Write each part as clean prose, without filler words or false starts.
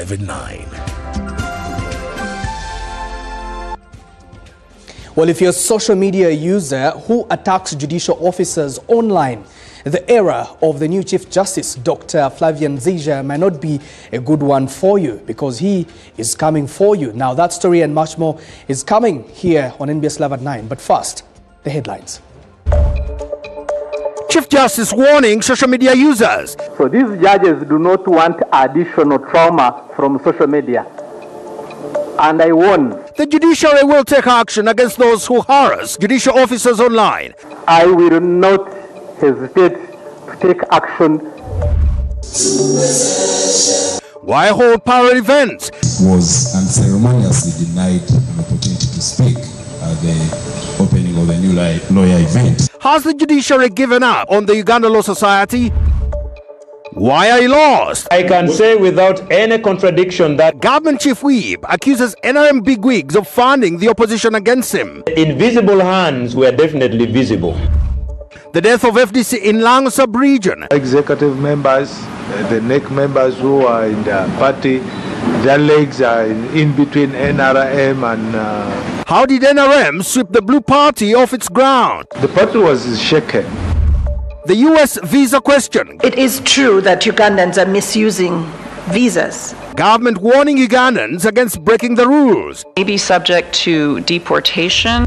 Live at 9. Well, if you're a social media user who attacks judicial officers online, the era of the new Chief Justice, Dr. Flavian Nzija, may not be a good one for you because he is coming for you. Now, that story and much more is coming here on NBS Live at 9. But first, the headlines. Chief Justice warning social media users. So these judges do not want additional trauma from social media. And I warn. The judiciary will take action against those who harass judicial officers online. I will not hesitate to take action. Why hold power events? Was unceremoniously denied an opportunity to speak at the opening of the new lawyer event. Has the judiciary given up on the Uganda Law Society? Why are you lost? I can say without any contradiction that Government Chief Whip accuses NRM bigwigs of funding the opposition against him. invisible hands were definitely visible. The death of FDC in Lango sub-region. Executive members, the NEC members who are in the party, their legs are in between NRM and... How did NRM sweep the Blue Party off its ground? The party was shaken. The US visa question. It is true that Ugandans are misusing visas. Government warning Ugandans against breaking the rules. May be subject to deportation.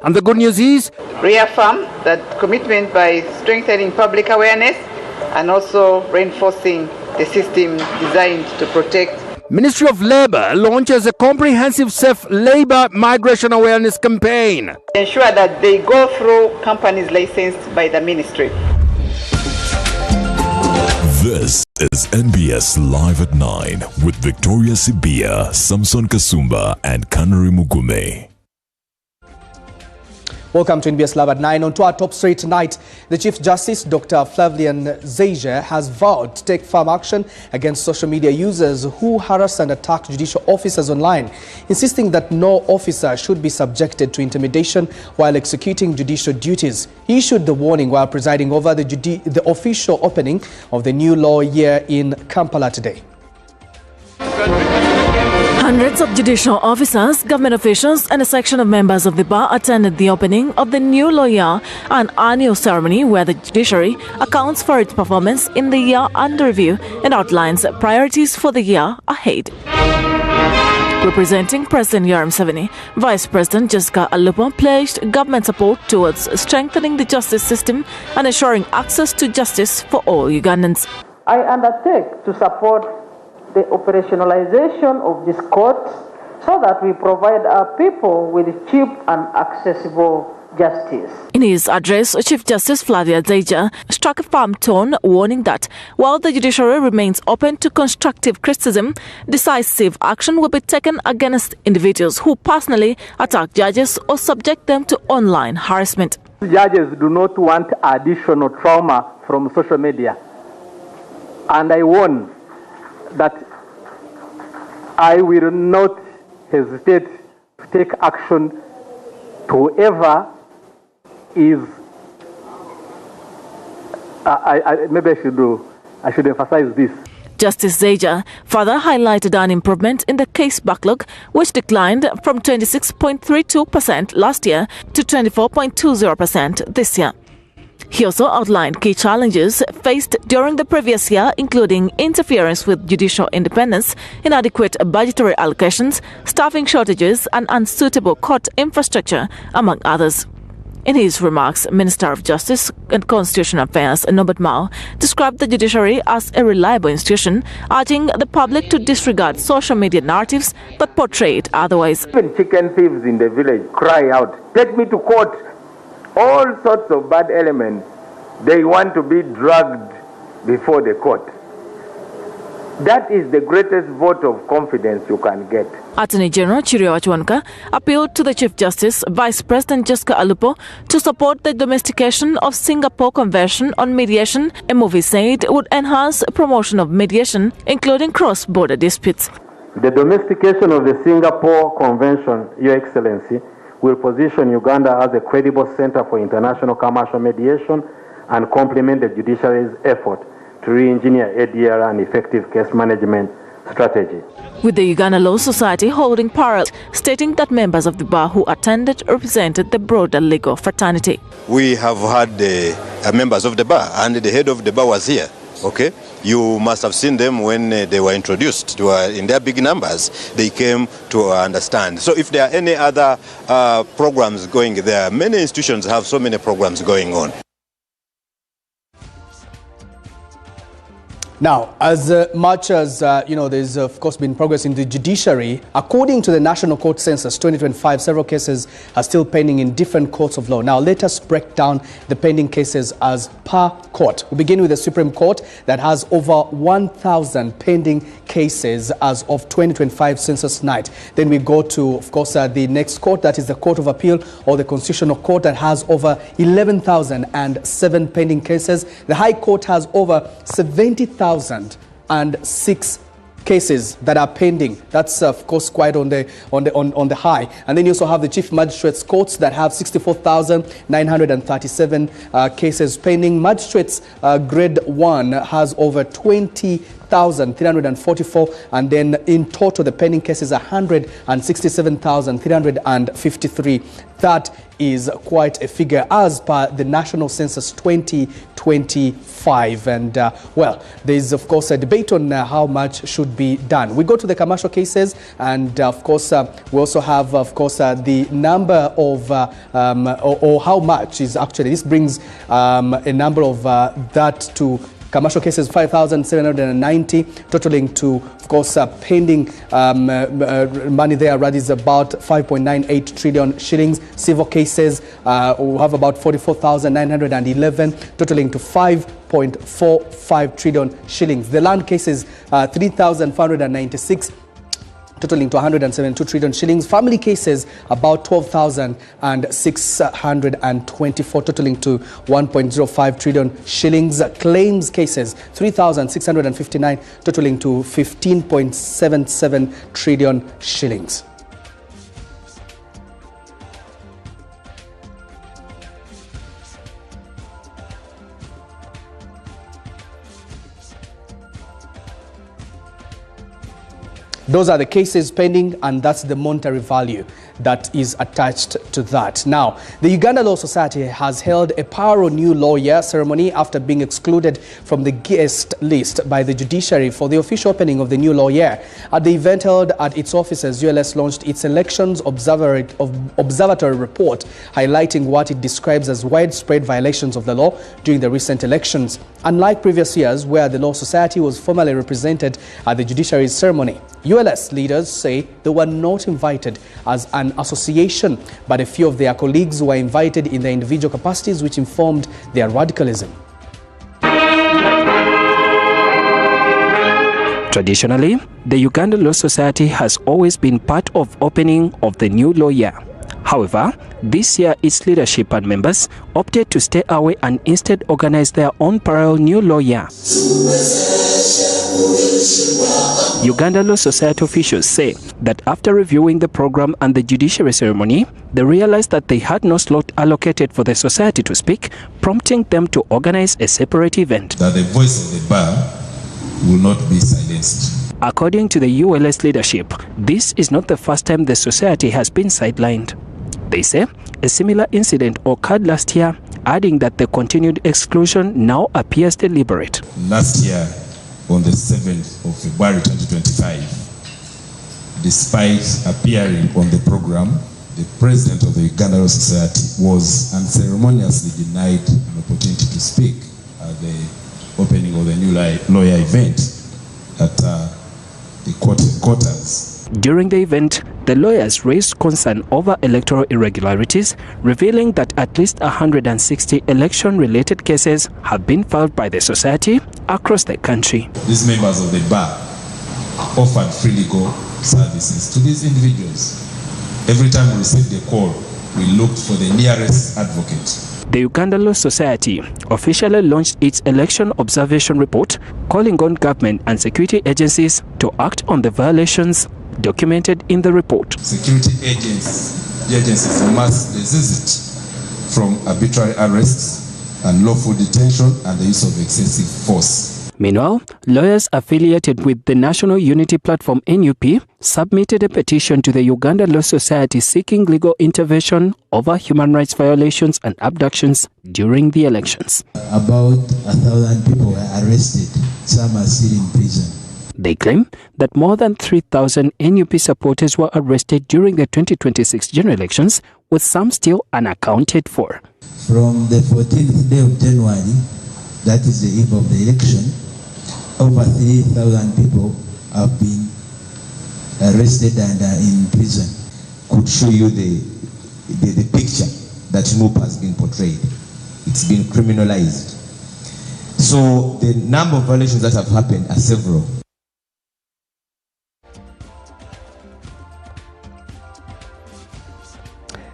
And the good news is, reaffirm that commitment by strengthening public awareness and also reinforcing the system designed to protect. Ministry of Labour launches a comprehensive safe labour migration awareness campaign. Ensure that they go through companies licensed by the ministry. This is NBS Live at 9 with Victoria Sibia, Samson Kasumba and Kanari Mugume. Welcome to NBS Live at 9. On to our top story tonight. The Chief Justice, Dr. Flavian Nzija, has vowed to take firm action against social media users who harass and attack judicial officers online, insisting that no officer should be subjected to intimidation while executing judicial duties. He issued the warning while presiding over the official opening of the new law year in Kampala today. Hundreds of judicial officers, government officials and a section of members of the bar attended the opening of the new law year, an annual ceremony where the judiciary accounts for its performance in the year under review and outlines priorities for the year ahead. Representing President Yoweri Museveni, Vice President Jessica Alupo pledged government support towards strengthening the justice system and ensuring access to justice for all Ugandans. I undertake to support the operationalization of this court so that we provide our people with cheap and accessible justice. In his address, Chief Justice Flavian Nzija struck a firm tone, warning that while the judiciary remains open to constructive criticism, decisive action will be taken against individuals who personally attack judges or subject them to online harassment. Judges do not want additional trauma from social media. And I warn that I will not hesitate to take action to whoever is. Maybe I should emphasize this. Justice Nzija further highlighted an improvement in the case backlog, which declined from 26.32% last year to 24.20% this year. He also outlined key challenges faced during the previous year, including interference with judicial independence, inadequate budgetary allocations, staffing shortages, and unsuitable court infrastructure, among others. In his remarks, Minister of Justice and Constitutional Affairs Norbert Mao described the judiciary as a reliable institution, urging the public to disregard social media narratives but portray it otherwise. Even chicken thieves in the village cry out, "Take me to court." All sorts of bad elements, they want to be dragged before the court. That is the greatest vote of confidence you can get. Attorney General Chirio Achwanka appealed to the Chief Justice, Vice President Jessica Alupo, to support the domestication of Singapore Convention on Mediation, a move he said would enhance promotion of mediation, including cross-border disputes. The domestication of the Singapore Convention, Your Excellency, will position Uganda as a credible center for international commercial mediation and complement the judiciary's effort to re-engineer ADR and effective case management strategy. With the Uganda Law Society holding parallel, stating that members of the bar who attended represented the broader legal fraternity. We have had members of the bar, and the head of the bar was here. Okay, you must have seen them when they were introduced. In their big numbers, they came to understand. So if there are any other programs going there, many institutions have so many programs going on. Now, as much as, there's of course been progress in the judiciary, according to the National Court Census 2025, several cases are still pending in different courts of law. Now, let us break down the pending cases as per court. We begin with the Supreme Court that has over 1,000 pending cases as of 2025 census night. Then we go to, of course, the next court, that is the Court of Appeal or the Constitutional Court, that has over 11,007 pending cases. The High Court has over 70,006 cases that are pending. That's of course quite on the high. And then you also have the Chief Magistrates Courts that have 64,937 cases pending. Magistrates Grade 1 has over 20,344, and then in total the pending cases are 167,353. That is quite a figure as per the National Census 2025. And well, there is of course a debate on how much should be done. We go to the commercial cases, and of course we also have the number of or how much is actually, this brings a number of that to commercial cases 5,790, totaling to, of course, pending money there is about 5.98 trillion shillings. Civil cases we have about 44,911, totaling to 5.45 trillion shillings. The land cases 3,596, totaling to 172 trillion shillings. Family cases about 12,624, totaling to 1.05 trillion shillings. Claims cases 3,659, totaling to 15.77 trillion shillings. Those are the cases pending, and that's the monetary value that is attached to that. Now, the Uganda Law Society has held a Paro New Law Year ceremony after being excluded from the guest list by the judiciary for the official opening of the new law year. At the event held at its offices, ULS launched its Elections Observatory Report, highlighting what it describes as widespread violations of the law during the recent elections. Unlike previous years, where the Law Society was formally represented at the judiciary's ceremony, ULS leaders say they were not invited as an association, but a few of their colleagues were invited in their individual capacities, which informed their radicalism. Traditionally, the Uganda Law Society has always been part of opening of the new law year. However, this year its leadership and members opted to stay away and instead organize their own parallel new law year. Uganda Law Society officials say that after reviewing the program and the judiciary ceremony, they realized that they had no slot allocated for the society to speak, prompting them to organize a separate event. That the voice of the bar will not be silenced. According to the ULS leadership, this is not the first time the society has been sidelined. They say a similar incident occurred last year, adding that the continued exclusion now appears deliberate. Last year, on the 7th of February 2025, despite appearing on the program, the president of the Uganda Law Society was unceremoniously denied an opportunity to speak at the opening of the new lawyer event at the quarters. During the event, the lawyers raised concern over electoral irregularities, revealing that at least 160 election-related cases have been filed by the society across the country. These members of the bar offered free legal services to these individuals. Every time we received a call, we looked for the nearest advocate. The Uganda Law Society officially launched its election observation report, calling on government and security agencies to act on the violations documented in the report. Security agencies must desist from arbitrary arrests, unlawful detention, and the use of excessive force. Meanwhile, lawyers affiliated with the National Unity Platform NUP submitted a petition to the Uganda Law Society seeking legal intervention over human rights violations and abductions during the elections. About 1,000 people were arrested. Some are still in prison. They claim that more than 3,000 NUP supporters were arrested during the 2026 general elections, with some still unaccounted for. From the 14th day of January, that is the eve of the election, over 3,000 people have been arrested and are in prison. Could show you the picture that NUP has been portrayed. It's been criminalized. So the number of violations that have happened are several.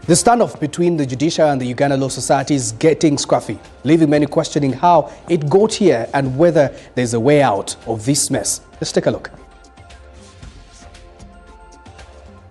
The standoff between the judiciary and the Uganda Law Society is getting scruffy, leaving many questioning how it got here and whether there's a way out of this mess. Let's take a look.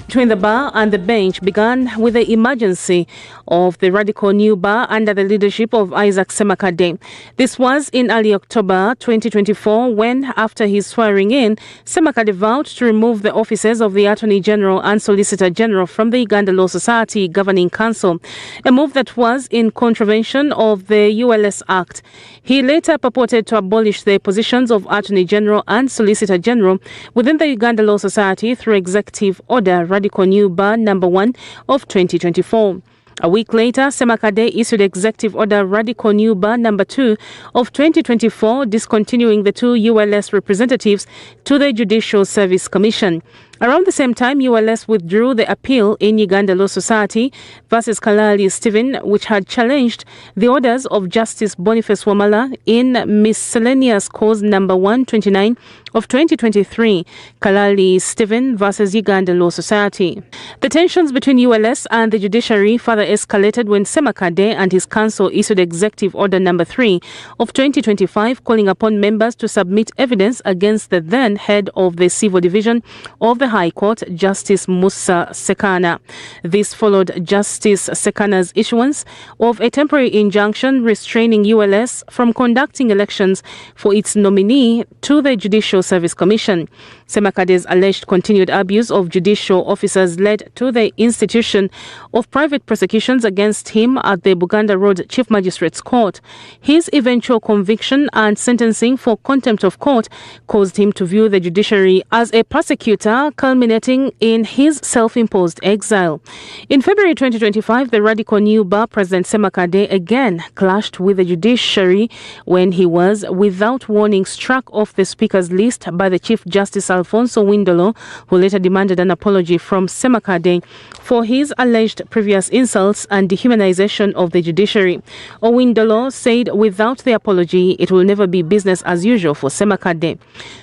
Between the bar and the bench began with the emergency of the radical new bar under the leadership of Isaac Semakade. This was in early October 2024 when, after his swearing in, Semakade vowed to remove the offices of the Attorney General and Solicitor General from the Uganda Law Society Governing Council, a move that was in contravention of the ULS Act. He later purported to abolish the positions of Attorney General and Solicitor General within the Uganda Law Society through Executive Order Radical New Bar No. 1 of 2024. A week later, Semakade issued Executive Order Radical New Bar No. 2 of 2024, discontinuing the two ULS representatives to the Judicial Service Commission. Around the same time, ULS withdrew the appeal in Uganda Law Society versus Kalali Stephen, which had challenged the orders of Justice Boniface Wamala in Miscellaneous Cause No. 129 of 2023, Kalali Stephen versus Uganda Law Society. The tensions between ULS and the judiciary further escalated when Semakade and his council issued Executive Order No. 3 of 2025, calling upon members to submit evidence against the then head of the Civil Division of the High Court, Justice Musa Sekana. This followed Justice Sekana's issuance of a temporary injunction restraining ULS from conducting elections for its nominee to the Judicial Service Commission. Semakade's alleged continued abuse of judicial officers led to the institution of private prosecutions against him at the Buganda Road Chief Magistrates Court. His eventual conviction and sentencing for contempt of court caused him to view the judiciary as a persecutor, culminating in his self-imposed exile. In February 2025, the Radical New Bar President Semakade again clashed with the judiciary when he was, without warning, struck off the Speaker's list by the Chief Justice Alfonso Windolo, who later demanded an apology from Semakade for his alleged previous insults and dehumanization of the judiciary. Owindolo said without the apology, it will never be business as usual for Semakade.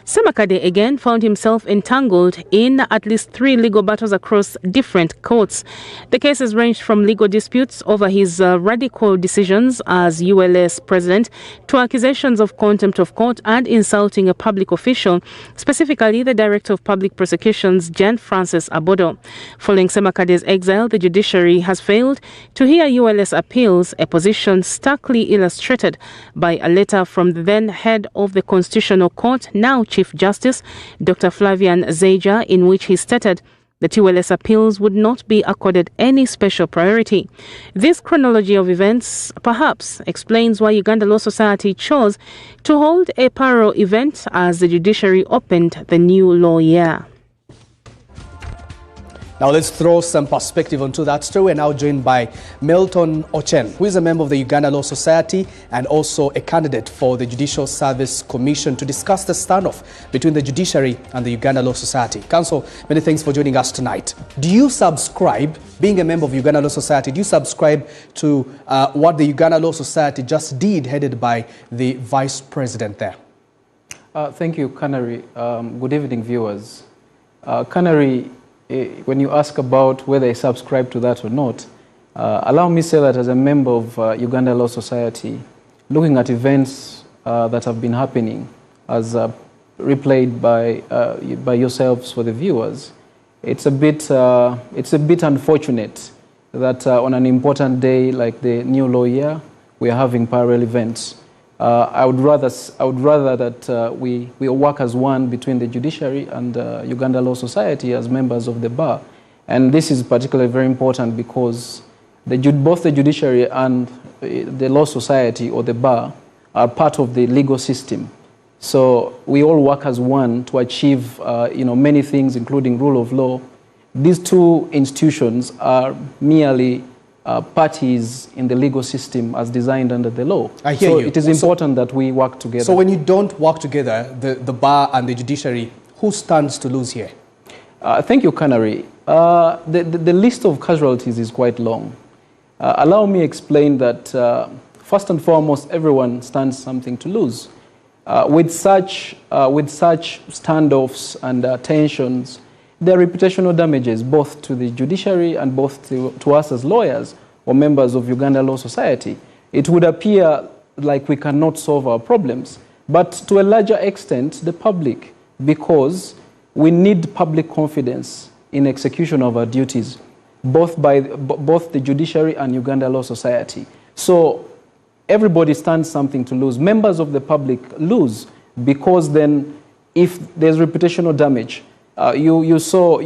Semakade again found himself entangled in at least 3 legal battles across different courts. The cases ranged from legal disputes over his radical decisions as ULS president to accusations of contempt of court and insulting a public official, specifically the Director of Public Prosecutions, Jan Francis Abodo. Following Semakade's exile, the judiciary has failed to hear ULS appeals, a position starkly illustrated by a letter from the then head of the Constitutional Court, now Chief Justice, Dr. Flavian Zeja, in which he stated that ULS appeals would not be accorded any special priority. This chronology of events perhaps explains why Uganda Law Society chose to hold a parallel event as the judiciary opened the new law year. Now let's throw some perspective onto that story. We're now joined by Milton Ochen, who is a member of the Uganda Law Society and also a candidate for the Judicial Service Commission, to discuss the standoff between the judiciary and the Uganda Law Society. Counsel, many thanks for joining us tonight. Do you subscribe, being a member of Uganda Law Society, do you subscribe to what the Uganda Law Society just did, headed by the Vice President there? Thank you, Canary. Good evening, viewers. Canary, when you ask about whether I subscribe to that or not, allow me to say that as a member of Uganda Law Society, looking at events that have been happening as replayed by yourselves for the viewers, it's a bit unfortunate that on an important day like the new law year, we are having parallel events. I would rather that we work as one between the judiciary and Uganda Law Society as members of the bar. And this is particularly very important because both the judiciary and the Law Society or the bar are part of the legal system. So we all work as one to achieve many things, including rule of law. These two institutions are merely parties in the legal system as designed under the law. I hear you. It is important that we work together. So when you don't work together, the bar and the judiciary, who stands to lose here? Thank you, Canary. The list of casualties is quite long. Allow me explain that first and foremost, everyone stands something to lose. With such standoffs and tensions, there are reputational damages both to the judiciary and both to us as lawyers or members of Uganda Law Society. It would appear like we cannot solve our problems, but to a larger extent, the public, because we need public confidence in execution of our duties, both the judiciary and Uganda Law Society. So everybody stands something to lose. Members of the public lose because then if there's reputational damage, you saw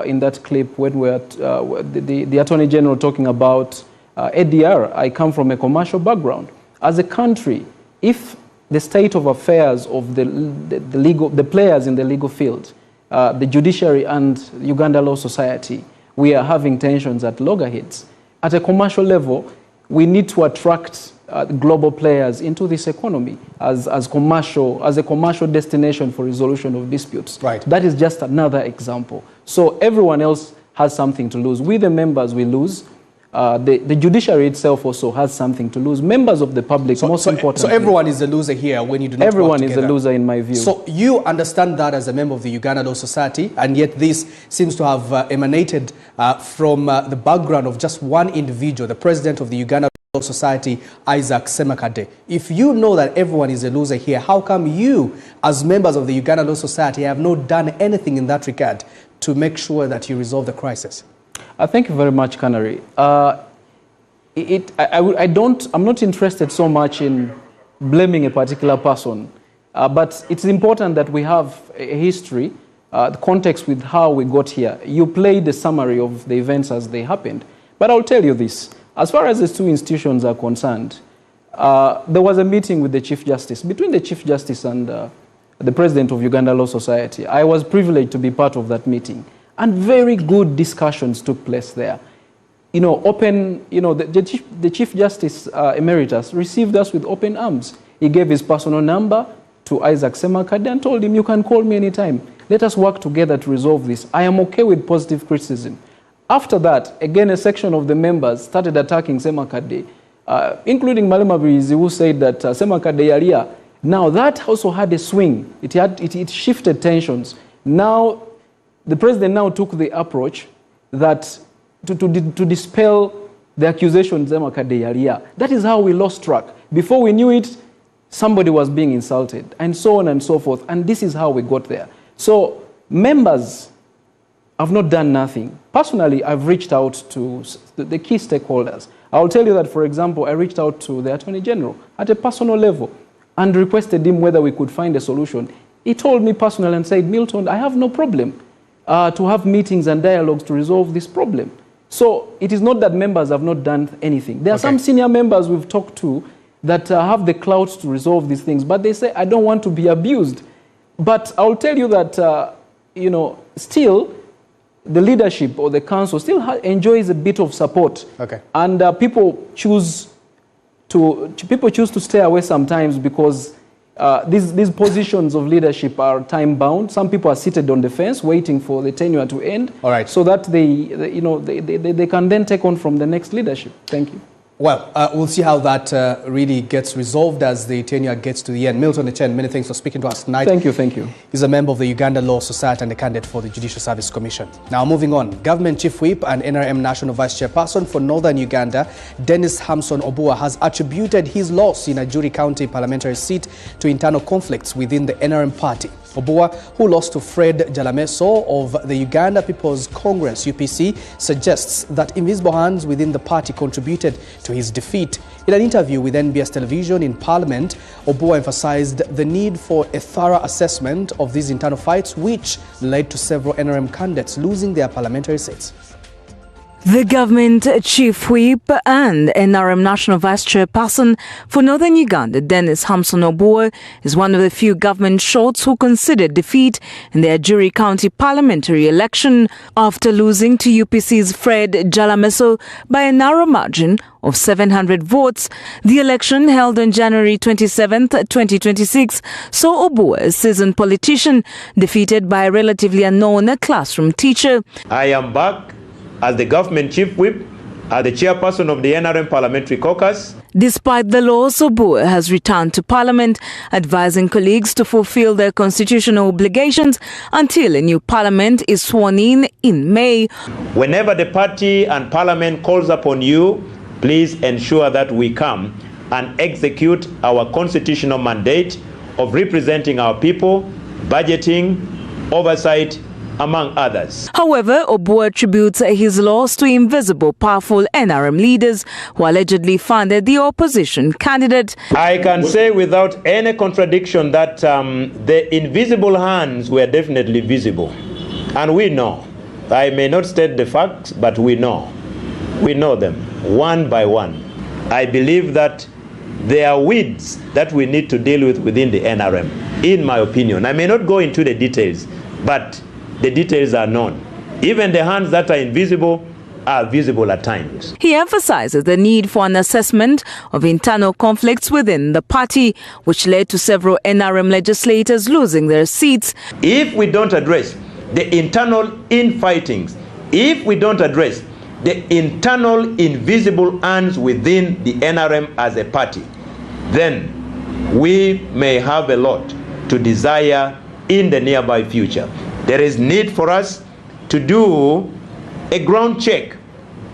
in that clip when the Attorney General talking about ADR. I come from a commercial background. As a country, if the state of affairs of the players in the legal field, the judiciary and Uganda Law Society, we are having tensions at loggerheads. At a commercial level, we need to attract global players into this economy as a commercial destination for resolution of disputes. Right. That is just another example. So everyone else has something to lose. We, the members, we lose. The judiciary itself also has something to lose. Members of the public, most importantly. So everyone is a loser here when you do not work Everyone together. is a loser in my view. So you understand that as a member of the Uganda Law Society, and yet this seems to have emanated from the background of just one individual, the president of the Uganda Law Society, Isaac Semakade. If you know that everyone is a loser here, how come you, as members of the Uganda Law Society, have not done anything in that regard to make sure that you resolve the crisis? Thank you very much, Canary. I'm not interested so much in blaming a particular person, but it's important that we have a history, the context with how we got here. You played the summary of the events as they happened, but I'll tell you this. As far as these two institutions are concerned, there was a meeting with the Chief Justice, between the Chief Justice and the President of Uganda Law Society. I was privileged to be part of that meeting. And very good discussions took place there. The Chief Justice Emeritus received us with open arms. He gave his personal number to Isaac Semakade and told him, you can call me anytime. Let us work together to resolve this. I am okay with positive criticism. After that, again, a section of the members started attacking Semakade, including Malema Birizi, who said that Semakade Yalia. Now, that also had a swing. It shifted tensions. Now, the president now took the approach that to dispel the accusations Semakade Yalia. That is how we lost track. Before we knew it, somebody was being insulted, and so on and so forth. And this is how we got there. So, members have not done nothing. Personally, I've reached out to the key stakeholders. I'll tell you that, for example, I reached out to the Attorney General at a personal level and requested him whether we could find a solution. He told me personally and said, Milton, I have no problem to have meetings and dialogues to resolve this problem. So it is not that members have not done anything. There are some senior members we've talked to that have the clout to resolve these things, but they say, I don't want to be abused. But I'll tell you that, still, the leadership or the council still enjoys a bit of support. And people choose to stay away sometimes because these positions of leadership are time-bound. Some people are seated on the fence waiting for the tenure to end, so that they can then take on from the next leadership. Thank you. Well, we'll see how that really gets resolved as the tenure gets to the end. Milton Echen, many thanks for speaking to us tonight. Thank you. He's a member of the Uganda Law Society and a candidate for the Judicial Service Commission. Now, moving on, Government Chief Whip and NRM National Vice Chairperson for Northern Uganda, Dennis Hamson Obua, has attributed his loss in a Ajuri County parliamentary seat to internal conflicts within the NRM party. Obua, who lost to Fred Jalameso of the Uganda People's Congress, UPC, suggests that invisible hands within the party contributed to his defeat. In an interview with NBS Television in Parliament, Obua emphasized the need for a thorough assessment of these internal fights, which led to several NRM candidates losing their parliamentary seats. The government chief whip and NRM national vice chairperson for Northern Uganda, Dennis Hamson Obua, is one of the few government shorts who considered defeat in the Ajuri County parliamentary election after losing to UPC's Fred Jalameso by a narrow margin of 700 votes. The election, held on January 27, 2026, saw Obua, a seasoned politician, defeated by a relatively unknown classroom teacher. I am back as the government chief whip, as the chairperson of the NRM Parliamentary Caucus. Despite the loss, Obua has returned to Parliament, advising colleagues to fulfill their constitutional obligations until a new Parliament is sworn in May. Whenever the party and Parliament calls upon you, please ensure that we come and execute our constitutional mandate of representing our people, budgeting, oversight, among others. However, Obua attributes his loss to invisible, powerful NRM leaders who allegedly funded the opposition candidate. I can say without any contradiction that the invisible hands were definitely visible. And we know. I may not state the facts, but we know. We know them, one by one. I believe that there are weeds that we need to deal with within the NRM, in my opinion. I may not go into the details, but the details are known. Even the hands that are invisible are visible at times. He emphasizes the need for an assessment of internal conflicts within the party, which led to several NRM legislators losing their seats. If we don't address the internal infightings, if we don't address the internal invisible hands within the NRM as a party, then we may have a lot to desire in the nearby future. There is need for us to do a ground check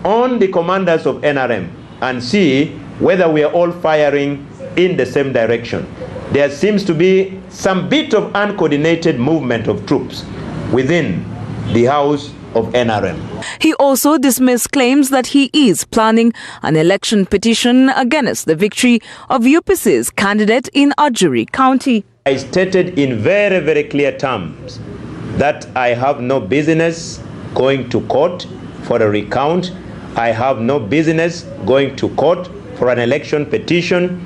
on the commanders of NRM and see whether we are all firing in the same direction. There seems to be some bit of uncoordinated movement of troops within the house of NRM. He also dismissed claims that he is planning an election petition against the victory of UPC's candidate in Ajuri County. I stated in very, very clear terms that I have no business going to court for a recount. I have no business going to court for an election petition.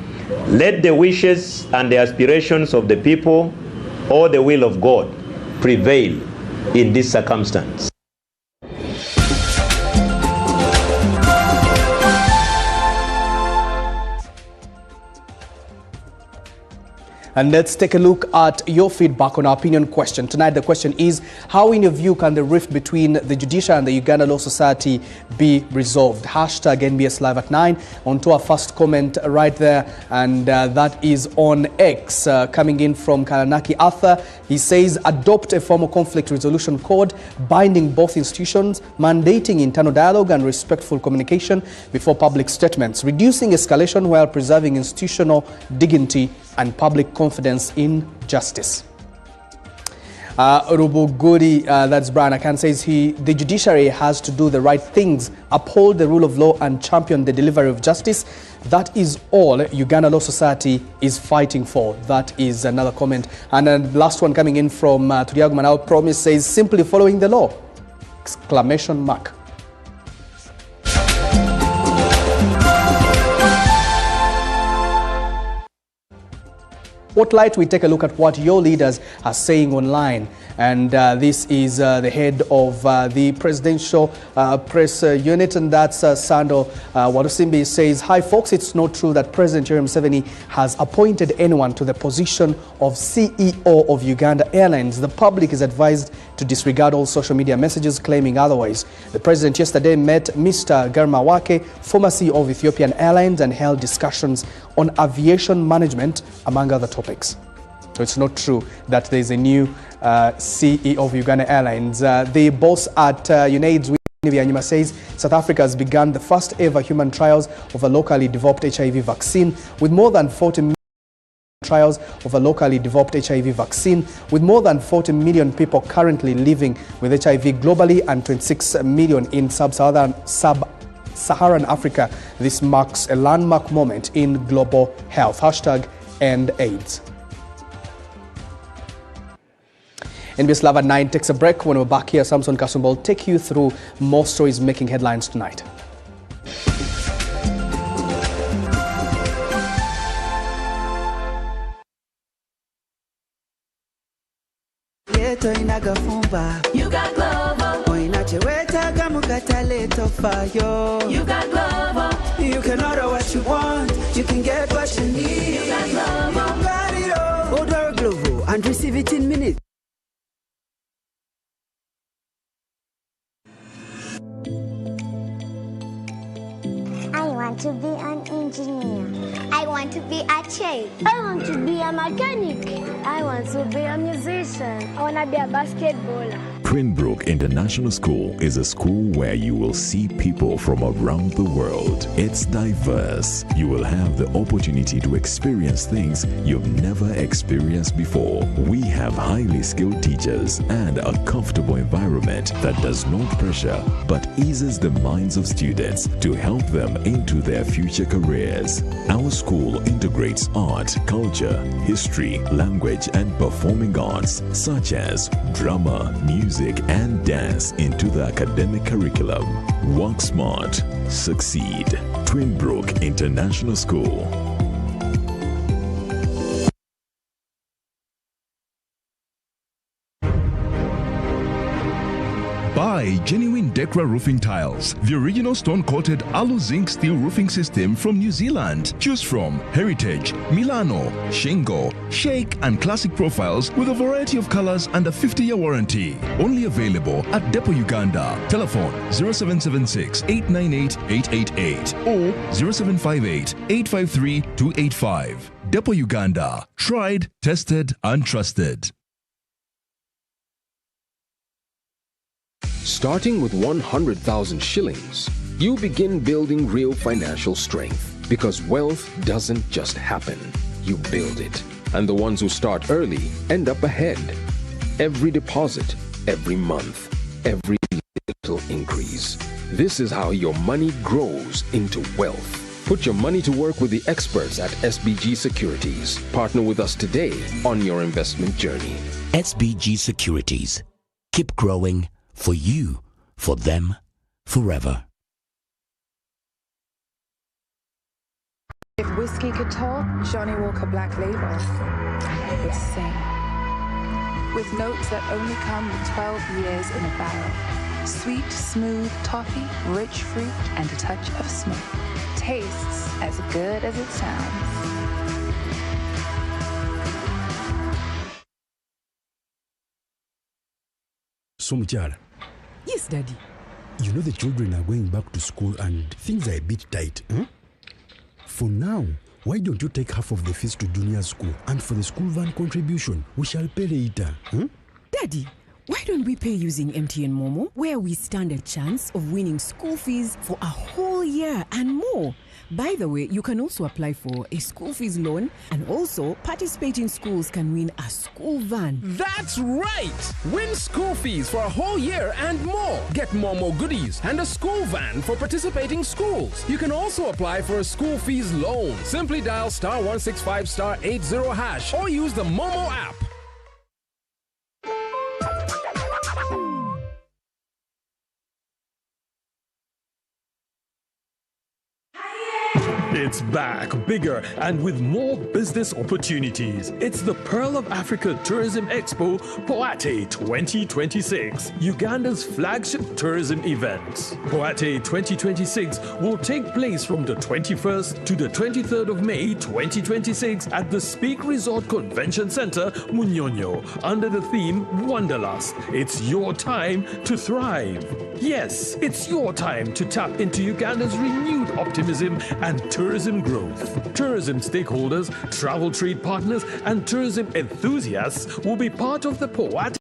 Let the wishes and the aspirations of the people or the will of God prevail in this circumstance. And let's take a look at your feedback on our opinion question. Tonight, the question is, how in your view can the rift between the judiciary and the Uganda Law Society be resolved? Hashtag NBS Live at 9. On to our first comment right there, and that is on X, coming in from Karanaki Arthur. He says, adopt a formal conflict resolution code binding both institutions, mandating internal dialogue and respectful communication before public statements, reducing escalation while preserving institutional dignity and public confidence in justice. Rubuguri, that's Brian Akan, says the judiciary has to do the right things, uphold the rule of law and champion the delivery of justice. That is all Uganda Law Society is fighting for. That is another comment. And then the last one coming in from Turiago Manao Promise says, simply following the law! Exclamation mark. Spotlight, we take a look at what your leaders are saying online. And this is the head of the presidential press unit, and that's Sando Walusimbi. Says, hi folks, it's not true that President Yoweri Museveni has appointed anyone to the position of CEO of Uganda Airlines. The public is advised to disregard all social media messages claiming otherwise. The president yesterday met Mr. Garmawake, former CEO of Ethiopian Airlines, and held discussions on aviation management, among other topics. So it's not true that there's a new CEO of Uganda Airlines. The boss at UNAIDS, Nyuma, says South Africa has begun the first ever human trials of a locally developed HIV vaccine with more than 40 million trials of a locally developed HIV vaccine, with more than 40 million people currently living with HIV globally and 26 million in sub-Saharan Africa. This marks a landmark moment in global health. #EndAIDS. NBS Live at 9 takes a break. When we're back here, Samson Kasumba will take you through more stories making headlines tonight. You got Glovo. You got Glovo. You can order what you want. You can get what you need. You got Glovo. You got it all. Order Glovo and receive it in minutes. I want to be an engineer. I want to be a chef. I want to be a mechanic. I want to be a musician. I want to be a basketballer. Twinbrook International School is a school where you will see people from around the world. It's diverse. You will have the opportunity to experience things you've never experienced before. We have highly skilled teachers and a comfortable environment that does not pressure but eases the minds of students to help them into their future careers. Our school integrates art, culture, history, language, and performing arts such as drama, music, and dance into the academic curriculum. Work smart, succeed. Twinbrook International School. Buy genuine Decra roofing tiles, the original stone-coated alu zinc steel roofing system from New Zealand. Choose from Heritage, Milano, Shingo, Shake, and Classic profiles with a variety of colors and a 50-year warranty. Only available at Depot Uganda. Telephone 0776 898 888 or 0758 853 285. Depot Uganda. Tried, tested, and trusted. Starting with 100,000 shillings, you begin building real financial strength, because wealth doesn't just happen, you build it. And the ones who start early end up ahead. Every deposit, every month, every little increase. This is how your money grows into wealth. Put your money to work with the experts at SBG Securities. Partner with us today on your investment journey. SBG Securities. Keep growing. For you, for them, forever. If whiskey could talk, Johnny Walker Black Label would sing. With notes that only come with 12 years in a barrel. Sweet, smooth toffee, rich fruit, and a touch of smoke. Tastes as good as it sounds. So, Muchara. Yes, Daddy. You know the children are going back to school and things are a bit tight. For now, why don't you take half of the fees to junior school, and for the school van contribution, we shall pay later. Daddy, why don't we pay using MTN Momo, where we stand a chance of winning school fees for a whole year and more? By the way, you can also apply for a school fees loan, and also participating schools can win a school van. That's right! Win school fees for a whole year and more. Get Momo goodies and a school van for participating schools. You can also apply for a school fees loan. Simply dial *165 *80# or use the Momo app. It's back, bigger, and with more business opportunities. It's the Pearl of Africa Tourism Expo, Poate 2026, Uganda's flagship tourism event. Poate 2026 will take place from the 21st to the 23rd of May 2026 at the Speak Resort Convention Center, Munyonyo, under the theme Wanderlust. It's your time to thrive. Yes, it's your time to tap into Uganda's renewed optimism and tourism growth. Tourism stakeholders, travel trade partners, and tourism enthusiasts will be part of the Poate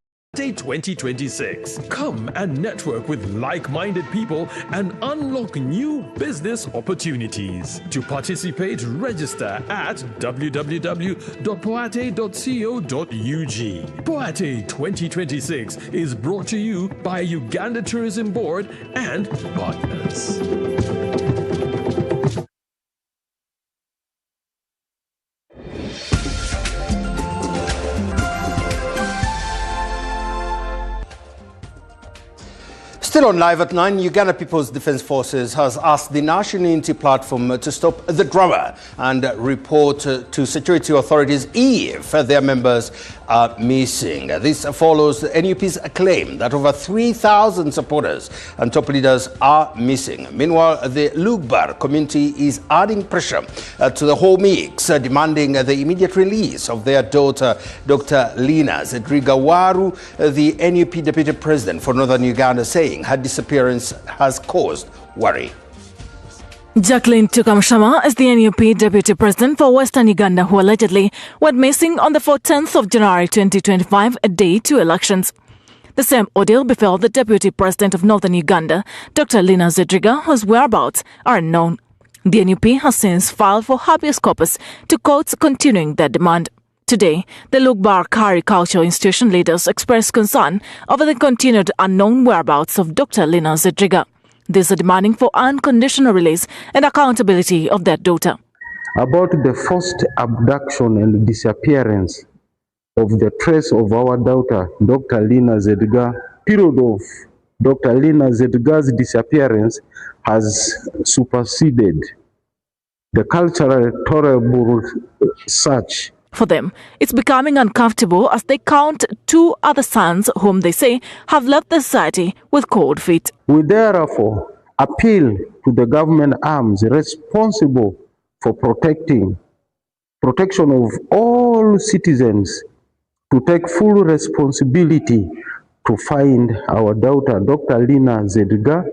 Poate 2026. Come and network with like-minded people and unlock new business opportunities. To participate, register at www.poate.co.ug. Poate 2026 is brought to you by Uganda Tourism Board and partners. Still on Live at 9, Uganda People's Defence Forces has asked the National Unity Platform to stop the drama and report to security authorities if their members are missing. This follows the NUP's claim that over 3,000 supporters and top leaders are missing. Meanwhile, the Lugbar community is adding pressure to the whole mix, demanding the immediate release of their daughter, Dr. Lina Zedriga-Waru, the NUP Deputy President for Northern Uganda, saying her disappearance has caused worry. Jacqueline Tukamshama is the NUP Deputy President for Western Uganda, who allegedly went missing on the 14th of January 2025, a day to elections. The same ordeal befell the Deputy President of Northern Uganda, Dr. Lina Zedriga, whose whereabouts are unknown. The NUP has since filed for habeas corpus to courts, continuing their demand. Today, the Lugbar Kari Cultural Institution leaders expressed concern over the continued unknown whereabouts of Dr. Lina Zedriga. These are demanding for unconditional release and accountability of their daughter. About the forced abduction and disappearance of the trace of our daughter, Dr. Lina Zedriga, period of Dr. Lina Zedriga's disappearance has superseded the cultural tolerable search. For them, it's becoming uncomfortable as they count two other sons whom they say have left the society with cold feet. We therefore appeal to the government arms responsible for protection of all citizens to take full responsibility to find our daughter, Dr. Lina Zedriga,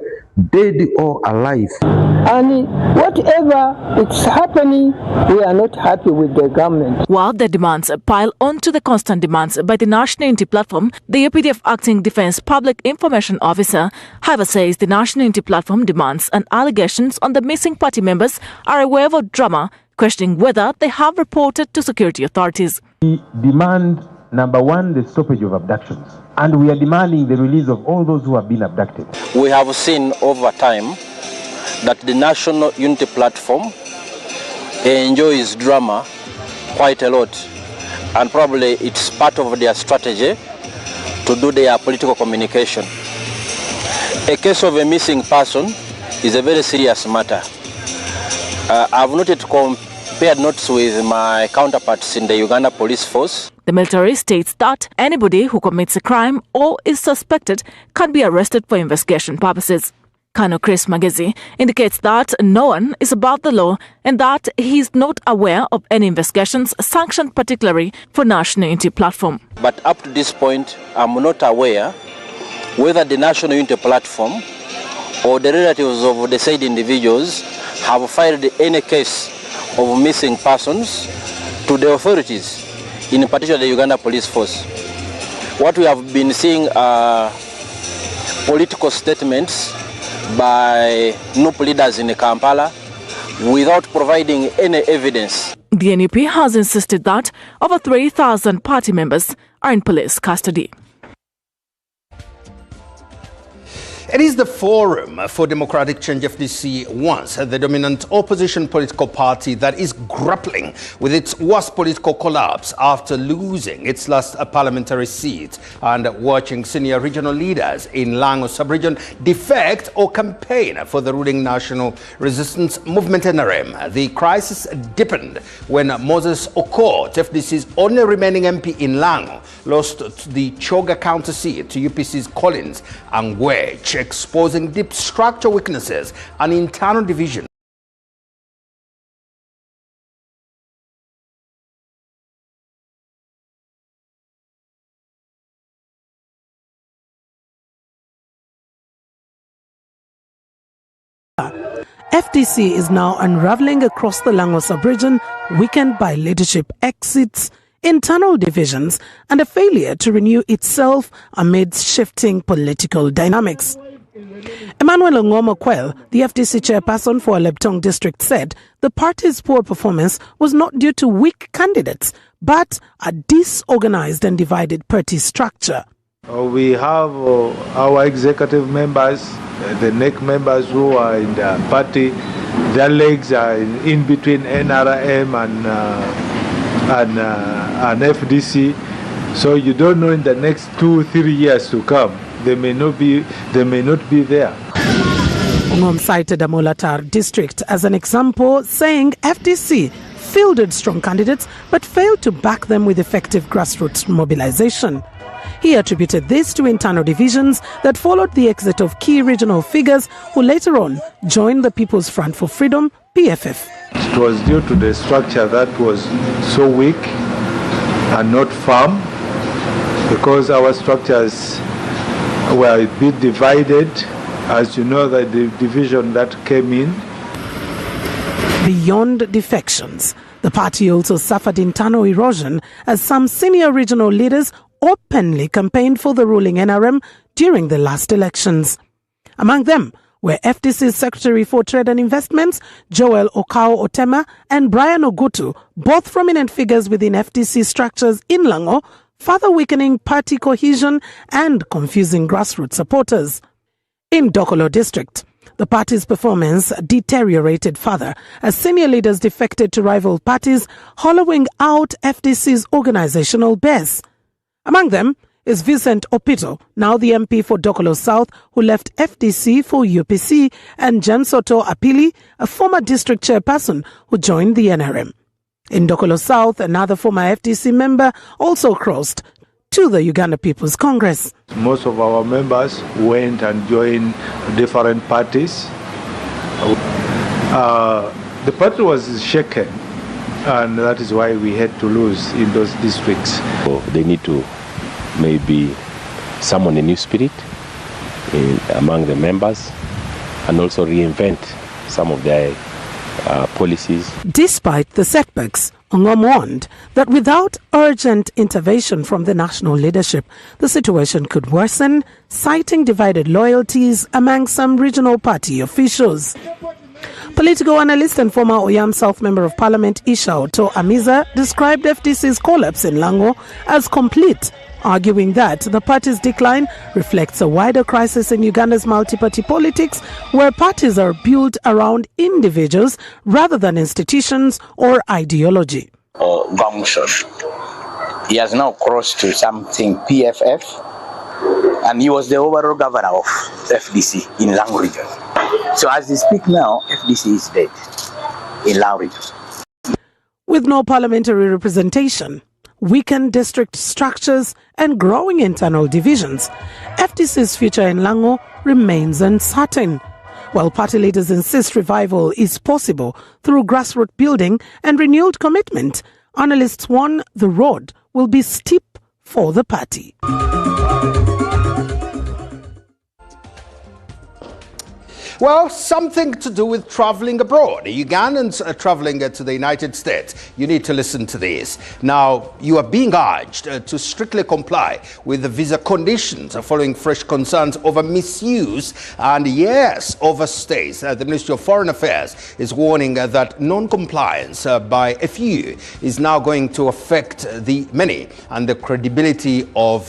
dead or alive. And whatever is happening, we are not happy with the government. While the demands pile on to the constant demands by the National Unity Platform, the UPDF Acting Defence Public Information Officer, however, says the National Unity Platform demands and allegations on the missing party members are a wave of drama, questioning whether they have reported to security authorities. We demand, number one, the stoppage of abductions. And we are demanding the release of all those who have been abducted. We have seen over time that the National Unity Platform enjoys drama quite a lot, and probably it's part of their strategy to do their political communication. A case of a missing person is a very serious matter. I've noted compared notes with my counterparts in the Uganda Police Force. The military states that anybody who commits a crime or is suspected can be arrested for investigation purposes. Colonel Chris Magezi indicates that no one is above the law and that he is not aware of any investigations sanctioned particularly for National Unity Platform. But up to this point, I'm not aware whether the National Unity Platform or the relatives of the said individuals have filed any case of missing persons to the authorities, in particular the Uganda Police Force. What we have been seeing are political statements by NUP leaders in Kampala without providing any evidence. The NUP has insisted that over 3,000 party members are in police custody. It is the Forum for Democratic Change FDC once the dominant opposition political party that is grappling with its worst political collapse after losing its last parliamentary seat and watching senior regional leaders in Lango sub-region defect or campaign for the ruling National Resistance Movement NRM. The crisis deepened when Moses Okot, FDC's only remaining MP in Lango, lost the Choga county seat to UPC's Collins Angwech, exposing deep structural weaknesses and internal division. FDC is now unraveling across the Lango sub-region, weakened by leadership exits, internal divisions, and a failure to renew itself amidst shifting political dynamics. Emmanuel Ongomo-Kwel, the FDC chairperson for Leptong district, said the party's poor performance was not due to weak candidates, but a disorganized and divided party structure. We have our executive members, the NEC members who are in the party. Their legs are in between NRM and FDC. So you don't know in the next 2-3 years to come, they may not be there. Ongom cited Amolatar district as an example, saying FDC fielded strong candidates but failed to back them with effective grassroots mobilization. He attributed this to internal divisions that followed the exit of key regional figures who later on joined the People's Front for Freedom, PFF. It was due to the structure that was so weak and not firm, because our structures were a bit divided. As you know, the division that came in. Beyond defections, the party also suffered internal erosion as some senior regional leaders openly campaigned for the ruling NRM during the last elections. Among them were FDC's Secretary for Trade and Investments, Joel Okao-Otema, and Brian Ogutu, both prominent figures within FDC structures in Lango, further weakening party cohesion and confusing grassroots supporters. In Dokolo district, the party's performance deteriorated further as senior leaders defected to rival parties, hollowing out FDC's organizational base. Among them is Vincent Opito, now the MP for Dokolo South, who left FDC for UPC, and Jan Soto Apili, a former district chairperson who joined the NRM. In Dokolo South, another former FDC member also crossed to the Uganda People's Congress. Most of our members went and joined different parties. The party was shaken, and that is why we had to lose in those districts. So they need to maybe summon a new spirit among the members and also reinvent some of their policies. Despite the setbacks, Ongom warned that without urgent intervention from the national leadership, the situation could worsen, citing divided loyalties among some regional party officials. Political analyst and former Oyam South Member of Parliament Isha Oto Amiza described FDC's collapse in Lango as complete, arguing that the party's decline reflects a wider crisis in Uganda's multi-party politics, where parties are built around individuals rather than institutions or ideology. He has now crossed to something PFF, and he was the overall governor of FDC in Lango region. So as we speak now, FDC is dead in Lango region. With no parliamentary representation, weakened district structures and growing internal divisions, FDC's future in Lango remains uncertain. While party leaders insist revival is possible through grassroots building and renewed commitment, analysts warn the road will be steep for the party. Well, something to do with traveling abroad. Ugandans are traveling to the United States. You need to listen to this. Now, you are being urged to strictly comply with the visa conditions following fresh concerns over misuse and, yes, overstays. The Ministry of Foreign Affairs is warning that non-compliance by a few is now going to affect the many and the credibility of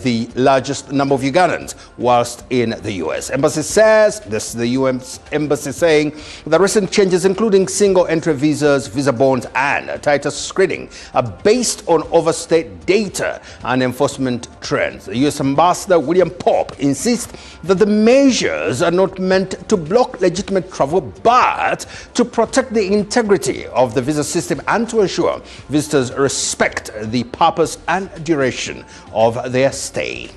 the largest number of Ugandans whilst in the U.S. Embassy says this. The U.S. Embassy saying the recent changes, including single entry visas, visa bonds, and tighter screening, are based on overstayed data and enforcement trends. The U.S. Ambassador William Pope insists that the measures are not meant to block legitimate travel, but to protect the integrity of the visa system and to ensure visitors respect the purpose and duration of their stay.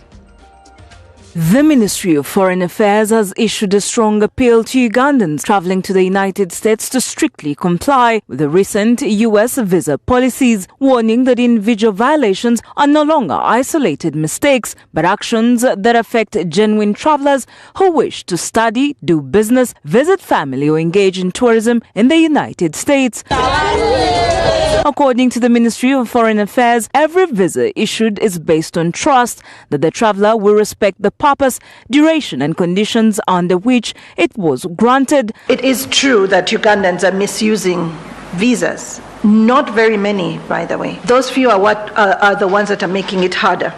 The Ministry of Foreign Affairs has issued a strong appeal to Ugandans traveling to the United States to strictly comply with the recent U.S. visa policies, warning that individual violations are no longer isolated mistakes, but actions that affect genuine travelers who wish to study, do business, visit family, or engage in tourism in the United States. According to the Ministry of Foreign Affairs, every visa issued is based on trust that the traveller will respect the purpose, duration and conditions under which it was granted. It is true that Ugandans are misusing visas. Not very many, by the way. Those few are the ones that are making it harder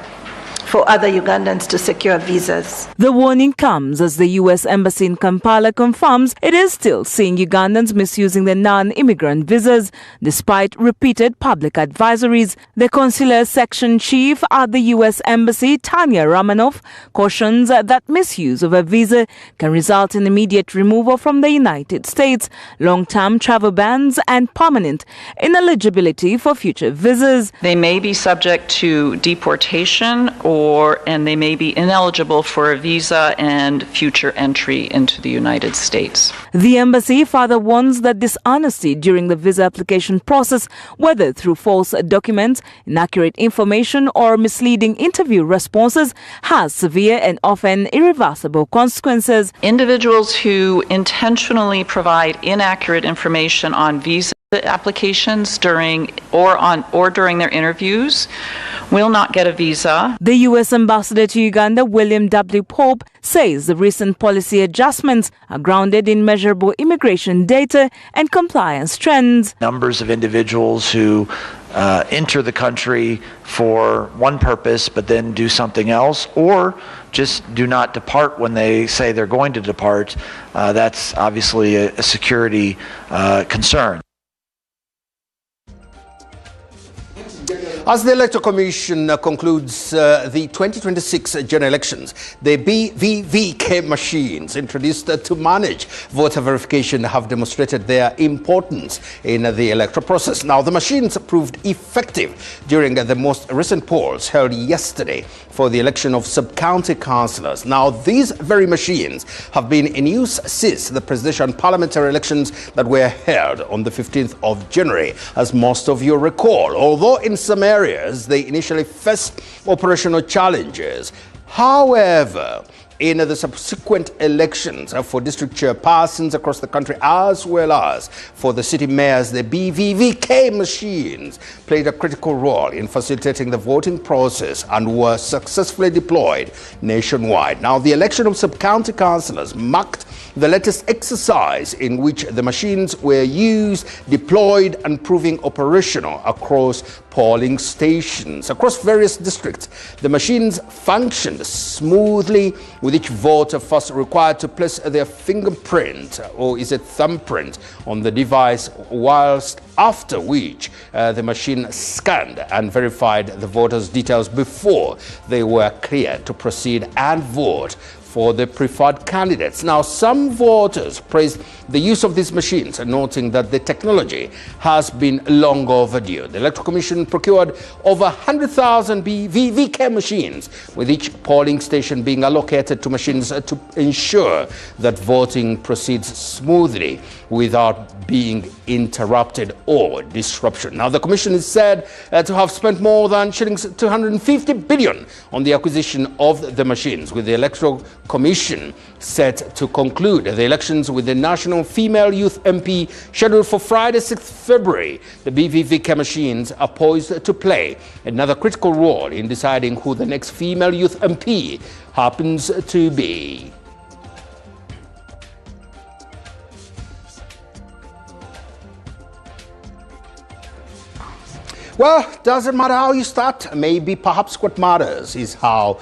for other Ugandans to secure visas. The warning comes as the U.S. Embassy in Kampala confirms it is still seeing Ugandans misusing the non-immigrant visas, despite repeated public advisories. The Consular Section Chief at the U.S. Embassy, Tanya Ramanoff, cautions that misuse of a visa can result in immediate removal from the United States, long-term travel bans and permanent ineligibility for future visas. They may be subject to deportation and they may be ineligible for a visa and future entry into the United States. The embassy further warns that dishonesty during the visa application process, whether through false documents, inaccurate information, or misleading interview responses, has severe and often irreversible consequences. Individuals who intentionally provide inaccurate information on visa applications during their interviews will not get a visa. The U.S. Ambassador to Uganda, William W. Pope, says the recent policy adjustments are grounded in measurable immigration data and compliance trends. Numbers of individuals who enter the country for one purpose but then do something else, or just do not depart when they say they're going to depart, that's obviously a security concern. As the Electoral Commission concludes the 2026 general elections, the BVVK machines introduced to manage voter verification have demonstrated their importance in the electoral process. Now, the machines proved effective during the most recent polls held yesterday for the election of sub-county councillors. Now, these very machines have been in use since the presidential and parliamentary elections that were held on the 15th of January, as most of you recall. Although in some areas they initially faced operational challenges, however, in the subsequent elections for district chairpersons across the country, as well as for the city mayors, the BVVK machines played a critical role in facilitating the voting process and were successfully deployed nationwide. Now, the election of sub-county councillors marked the latest exercise in which the machines were used, deployed and proving operational across polling stations. Across various districts, the machines functioned smoothly, with each voter first required to place their fingerprint, or is it thumbprint, on the device, whilst after which the machine scanned and verified the voters' details before they were cleared to proceed and vote for the preferred candidates. Now, some voters praised the use of these machines, noting that the technology has been long overdue. The Electoral Commission procured over 100,000 BVVK machines, with each polling station being allocated to machines to ensure that voting proceeds smoothly without being interrupted or disruption. Now, the Commission is said to have spent more than shillings 250 billion on the acquisition of the machines, with the Electoral Commission set to conclude the elections with the National Female Youth MP scheduled for Friday, 6th February. The BVVK machines are poised to play another critical role in deciding who the next female youth MP happens to be. Well, doesn't matter how you start, maybe perhaps what matters is how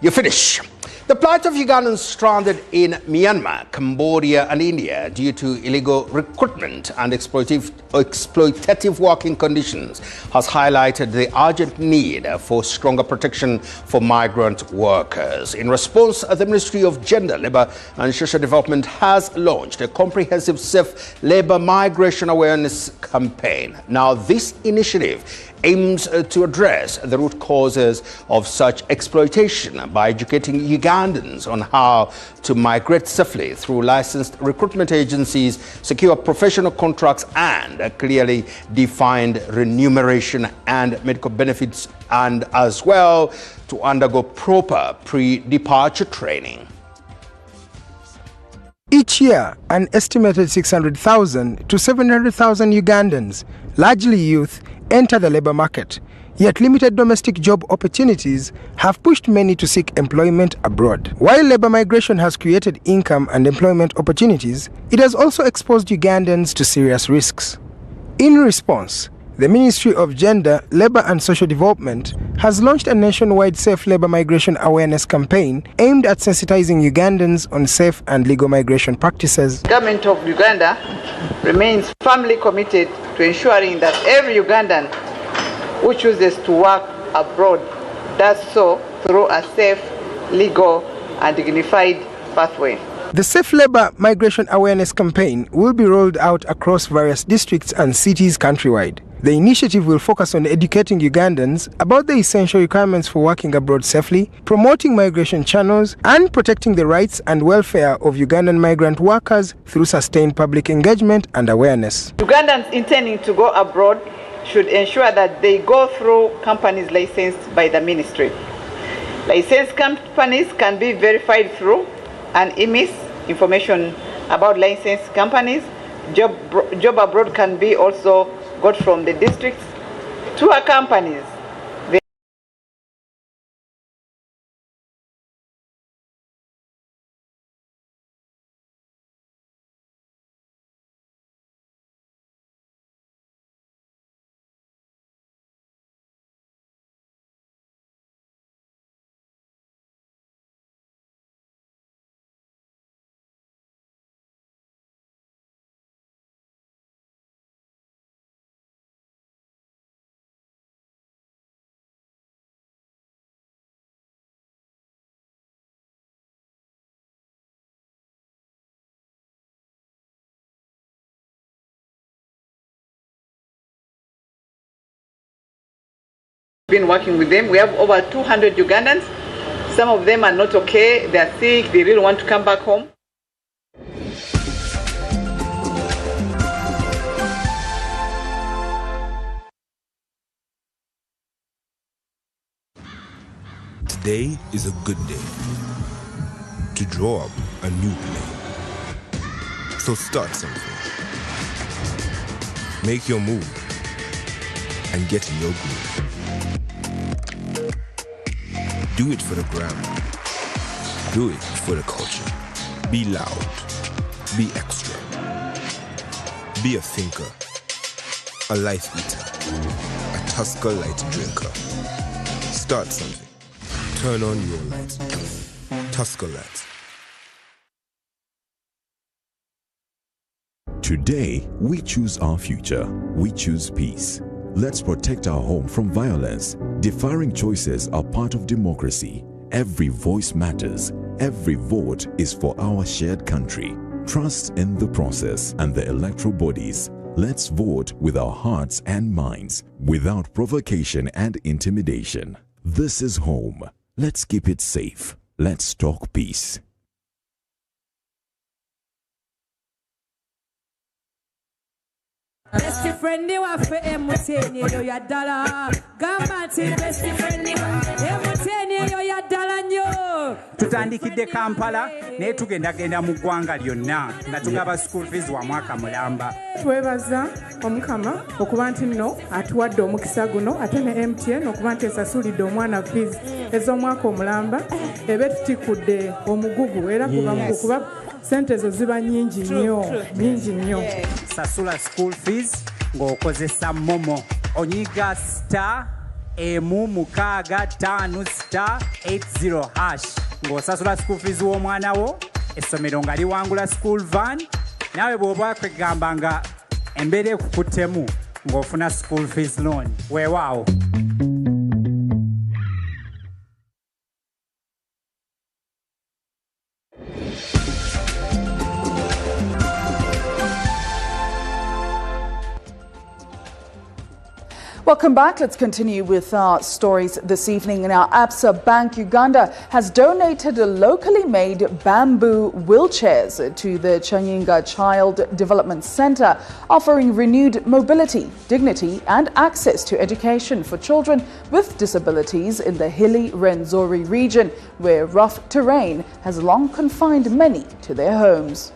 you finish. The plight of Ugandans stranded in Myanmar, Cambodia and India due to illegal recruitment and exploitative working conditions has highlighted the urgent need for stronger protection for migrant workers. In response, the Ministry of Gender, Labour and Social Development has launched a comprehensive safe labour migration awareness campaign. Now, this initiative aims to address the root causes of such exploitation by educating Ugandans on how to migrate safely through licensed recruitment agencies, secure professional contracts and clearly defined remuneration and medical benefits, and as well to undergo proper pre-departure training. Each year, an estimated 600,000 to 700,000 Ugandans, largely youth, enter the labor market. Yet limited domestic job opportunities have pushed many to seek employment abroad. While labor migration has created income and employment opportunities, it has also exposed Ugandans to serious risks. In response, the Ministry of Gender, Labour and Social Development has launched a nationwide safe labour migration awareness campaign aimed at sensitizing Ugandans on safe and legal migration practices. The government of Uganda remains firmly committed to ensuring that every Ugandan who chooses to work abroad does so through a safe, legal and dignified pathway. The Safe Labour Migration Awareness Campaign will be rolled out across various districts and cities countrywide. The initiative will focus on educating Ugandans about the essential requirements for working abroad safely, promoting migration channels, and protecting the rights and welfare of Ugandan migrant workers through sustained public engagement and awareness. Ugandans intending to go abroad should ensure that they go through companies licensed by the ministry. Licensed companies can be verified through an IMIS, information about licensed companies. Job abroad can be also got from the districts to our companies. Been working with them. We have over 200 Ugandans. Some of them are not okay, they are sick, they really want to come back home. Today is a good day to draw up a new play. So start something. Make your move and get in your groove. Do it for the gram. Do it for the culture. Be loud. Be extra. Be a thinker. A life eater. A Tusker light drinker. Start something. Turn on your lights. Tusker lights. Today, we choose our future. We choose peace. Let's protect our home from violence. Differing choices are part of democracy. Every voice matters. Every vote is for our shared country. Trust in the process and the electoral bodies. Let's vote with our hearts and minds, without provocation and intimidation. This is home. Let's keep it safe. Let's talk peace. Best friend you have for MTN yo ya dollar. Gamati best friend you MTN yo ya dollar nyo. Tutandikidde Kampala naye tugenda mu ggwanga lyonna nga tugaba school fees wa mwaka mulamba. Twebaza Omukama okuba nti nno atuwadde omukisa guno ate ne MTN okuba nti esasulidde omwana fees ez'omwaka omulamba ebe tutikudde omugugu era kuba sente zo ziba nyingi nnyo. Sasula school fees ng'okozesa Momo. Onyiga *655*80# ng'osasula school fees w'omwana wo, essomero nga liwangula school van, naawe bw'oba kwegamba nga embeera ekukuttemu ng'ofuna school fees loan. Weewaawo. Welcome back. Let's continue with our stories this evening. Now, Absa Bank Uganda has donated locally made bamboo wheelchairs to the Chanyinga Child Development Center, offering renewed mobility, dignity and access to education for children with disabilities in the hilly Rwenzori region, where rough terrain has long confined many to their homes.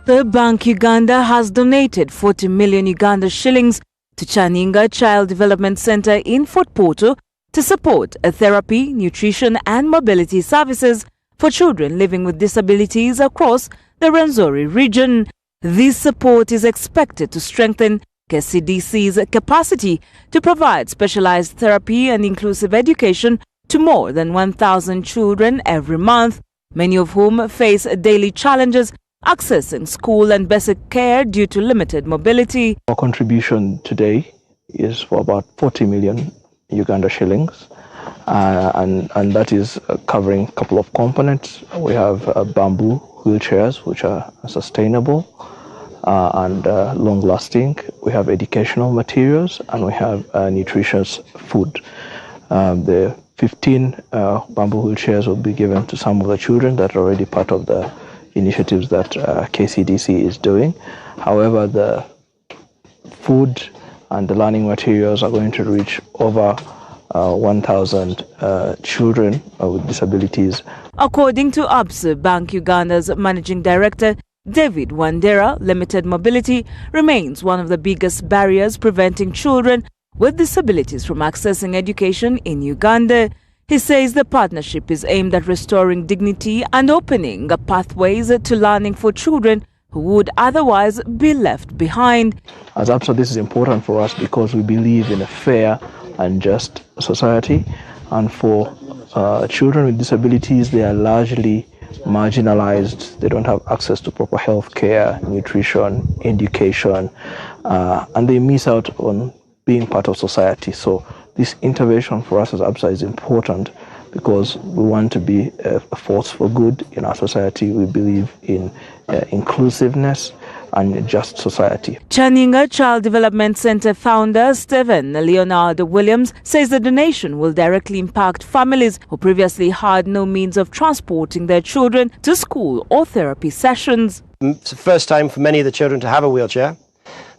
The Bank Uganda has donated 40 million Uganda shillings to Chanyinga Child Development Center in Fort Portal to support therapy, nutrition and mobility services for children living with disabilities across the Rwenzori region. This support is expected to strengthen KCDC's capacity to provide specialized therapy and inclusive education to more than 1,000 children every month, many of whom face daily challenges accessing school and basic care due to limited mobility. Our contribution today is for about 40 million Uganda shillings, and that is covering a couple of components. We have bamboo wheelchairs, which are sustainable and long-lasting. We have educational materials, and we have nutritious food. The 15 bamboo wheelchairs will be given to some of the children that are already part of the initiatives that KCDC is doing. However, the food and the learning materials are going to reach over 1,000 children with disabilities. According to Absa Bank Uganda's Managing Director, David Wandera, limited mobility remains one of the biggest barriers preventing children with disabilities from accessing education in Uganda. He says the partnership is aimed at restoring dignity and opening pathways to learning for children who would otherwise be left behind. As Absa, this is important for us because we believe in a fair and just society. And for children with disabilities, they are largely marginalized. They don't have access to proper health care, nutrition, education, and they miss out on being part of society. So this intervention for us as Absa is important because we want to be a force for good in our society. We believe in inclusiveness and a just society. Chanyinga Child Development Center founder Stephen Leonard Williams says the donation will directly impact families who previously had no means of transporting their children to school or therapy sessions. It's the first time for many of the children to have a wheelchair.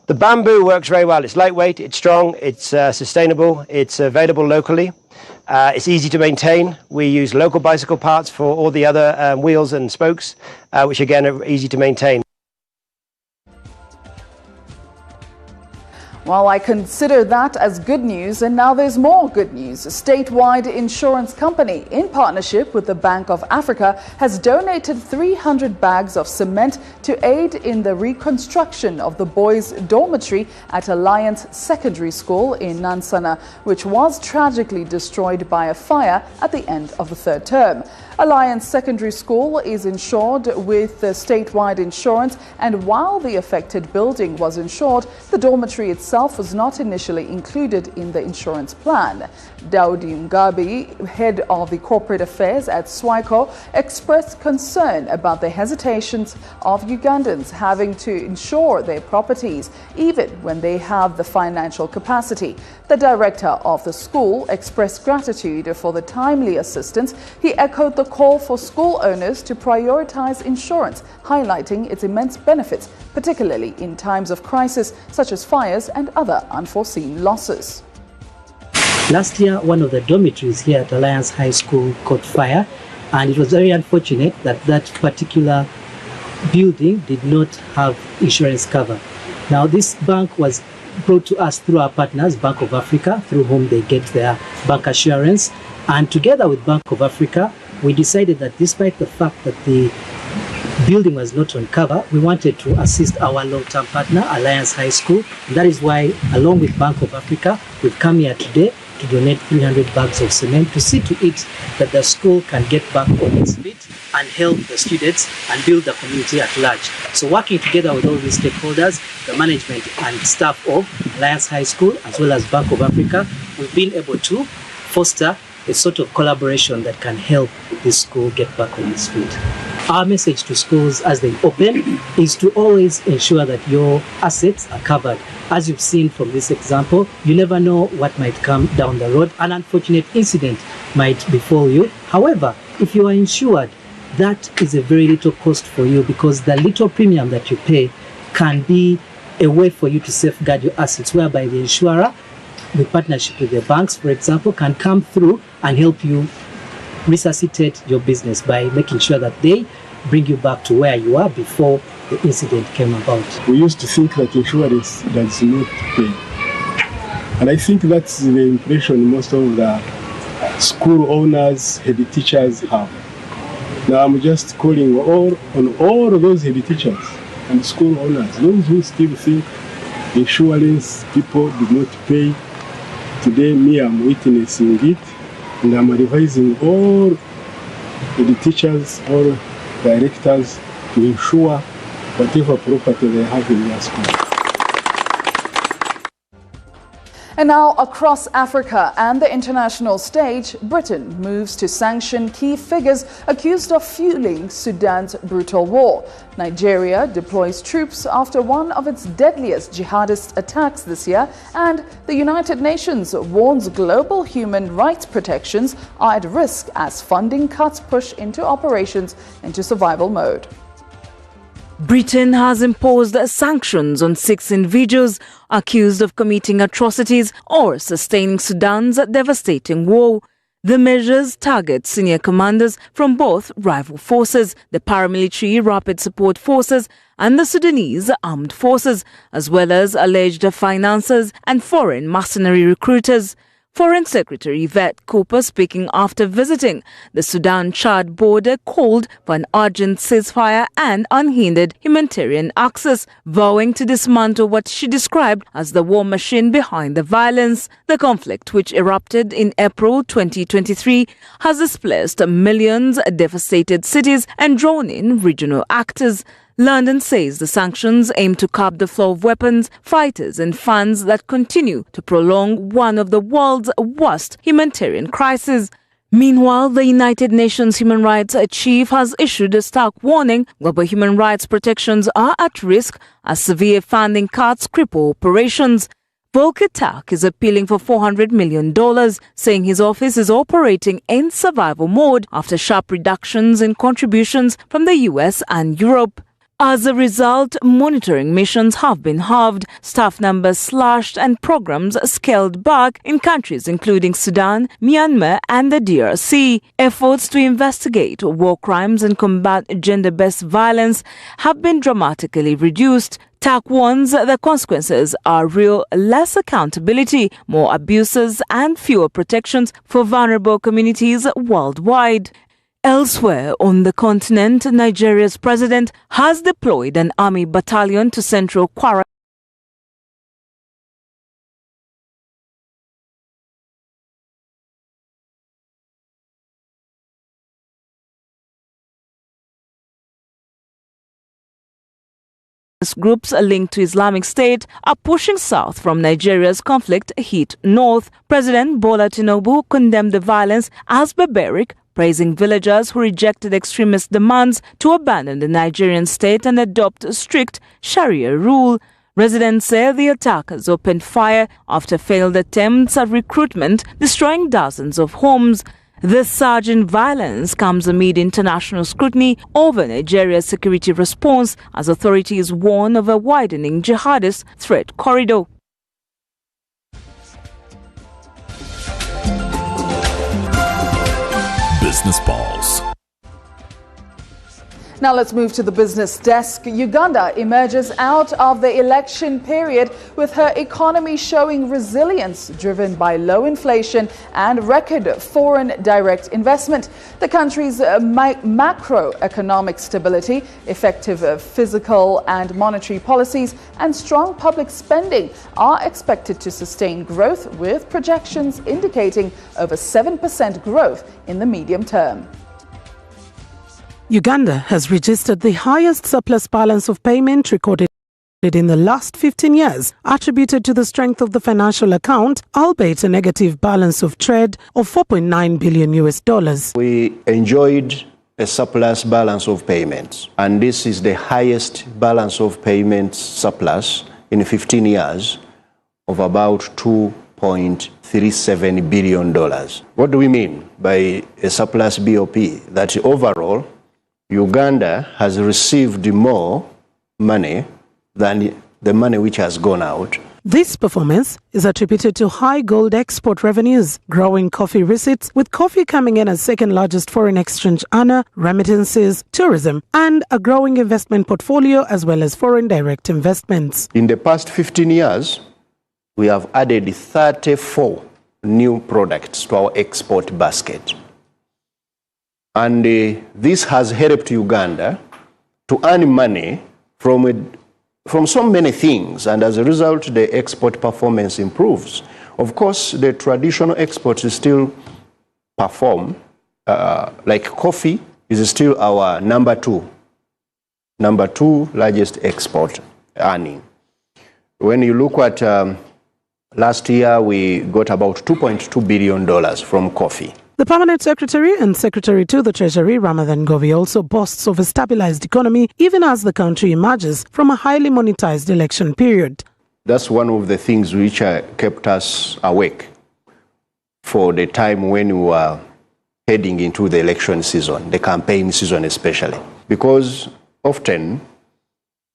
The bamboo works very well. It's lightweight, it's strong, it's sustainable, it's available locally, it's easy to maintain. We use local bicycle parts for all the other wheels and spokes, which again are easy to maintain. Well, I consider that as good news, and now there's more good news. A statewide insurance company, in partnership with the Bank of Africa, has donated 300 bags of cement to aid in the reconstruction of the boys' dormitory at Alliance Secondary School in Nansana, which was tragically destroyed by a fire at the end of the third term. Alliance Secondary School is insured with the statewide insurance, and while the affected building was insured, the dormitory itself was not initially included in the insurance plan. Daudi Ngabi, head of the corporate affairs at SWICO, expressed concern about the hesitations of Ugandans having to insure their properties, even when they have the financial capacity. The director of the school expressed gratitude for the timely assistance. He echoed the call for school owners to prioritize insurance, highlighting its immense benefits, particularly in times of crisis such as fires and other unforeseen losses. Last year, one of the dormitories here at Alliance High School caught fire, and it was very unfortunate that that particular building did not have insurance cover. Now, this bank was brought to us through our partners, Bank of Africa, through whom they get their bank assurance. And together with Bank of Africa, we decided that despite the fact that the building was not on cover, we wanted to assist our long-term partner, Alliance High School. And that is why, along with Bank of Africa, we've come here today to donate 300 bags of cement to see to it that the school can get back on its feet and help the students and build the community at large. So working together with all these stakeholders, the management and staff of Alliance High School, as well as Bank of Africa, we've been able to foster a sort of collaboration that can help this school get back on its feet. Our message to schools as they open is to always ensure that your assets are covered. As you've seen from this example, you never know what might come down the road. An unfortunate incident might befall you. However, if you are insured, that is a very little cost for you, because the little premium that you pay can be a way for you to safeguard your assets, whereby the insurer, with partnership with the banks, for example, can come through and help you resuscitate your business by making sure that they bring you back to where you are before the incident came about. We used to think that insurance does not pay. And I think that's the impression most of the school owners, head teachers have. Now I'm just calling on all those head teachers and school owners, those who still think insurance people do not pay. Today, me, I'm witnessing it, and I'm advising all the teachers or directors to insure whatever property they have in their school. And now across Africa and the international stage, Britain moves to sanction key figures accused of fueling Sudan's brutal war. Nigeria deploys troops after one of its deadliest jihadist attacks this year, and the United Nations warns global human rights protections are at risk as funding cuts push into operations into survival mode. Britain has imposed sanctions on 6 individuals accused of committing atrocities or sustaining Sudan's devastating war. The measures target senior commanders from both rival forces, the paramilitary Rapid Support Forces and the Sudanese Armed Forces, as well as alleged financiers and foreign mercenary recruiters. Foreign Secretary Yvette Cooper, speaking after visiting the Sudan-Chad border, called for an urgent ceasefire and unhindered humanitarian access, vowing to dismantle what she described as the war machine behind the violence. The conflict, which erupted in April 2023, has displaced millions, devastated cities and drawn in regional actors. London says the sanctions aim to curb the flow of weapons, fighters and funds that continue to prolong one of the world's worst humanitarian crises. Meanwhile, the United Nations Human Rights Chief has issued a stark warning global human rights protections are at risk as severe funding cuts cripple operations. Volker Turk is appealing for $400 million, saying his office is operating in survival mode after sharp reductions in contributions from the US and Europe. As a result, monitoring missions have been halved, staff numbers slashed and programs scaled back in countries including Sudan, Myanmar and the DRC. Efforts to investigate war crimes and combat gender-based violence have been dramatically reduced. TAC warns the consequences are real: less accountability, more abuses and fewer protections for vulnerable communities worldwide. Elsewhere on the continent, Nigeria's president has deployed an army battalion to Central Kwara groups linked to Islamic State are pushing south from Nigeria's conflict-hit north. President Bola Tinubu condemned the violence as barbaric, praising villagers who rejected extremist demands to abandon the Nigerian state and adopt strict Sharia rule. Residents say the attackers opened fire after failed attempts at recruitment, destroying dozens of homes. This surge in violence comes amid international scrutiny over Nigeria's security response as authorities warn of a widening jihadist threat corridor. Business Pulse. Now let's move to the business desk. Uganda emerges out of the election period with her economy showing resilience driven by low inflation and record foreign direct investment. The country's macroeconomic stability, effective fiscal and monetary policies, and strong public spending are expected to sustain growth, with projections indicating over 7% growth in the medium term. Uganda has registered the highest surplus balance of payment recorded in the last 15 years, attributed to the strength of the financial account, albeit a negative balance of trade of $4.9 billion. We enjoyed a surplus balance of payments, and this is the highest balance of payments surplus in 15 years of about $2.37 billion. What do we mean by a surplus BOP? That overall, Uganda has received more money than the money which has gone out. This performance is attributed to high gold export revenues, growing coffee receipts, with coffee coming in as second largest foreign exchange earner, remittances, tourism, and a growing investment portfolio as well as foreign direct investments. In the past 15 years, we have added 34 new products to our export basket. And this has helped Uganda to earn money from so many things, and as a result, the export performance improves. Of course, the traditional exports still perform, like coffee is still our number two largest export earning. When you look at last year, we got about $2.2 billion from coffee. The Permanent Secretary and Secretary to the Treasury, Ramadhan Govi, also boasts of a stabilized economy even as the country emerges from a highly monetized election period. That's one of the things which kept us awake for the time when we were heading into the election season, the campaign season especially, because often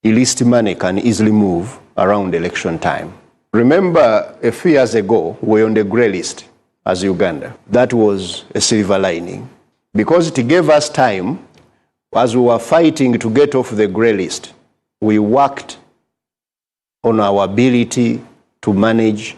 illicit money can easily move around election time. Remember, a few years ago, we were on the grey list as Uganda. That was a silver lining, because it gave us time, as we were fighting to get off the grey list, we worked on our ability to manage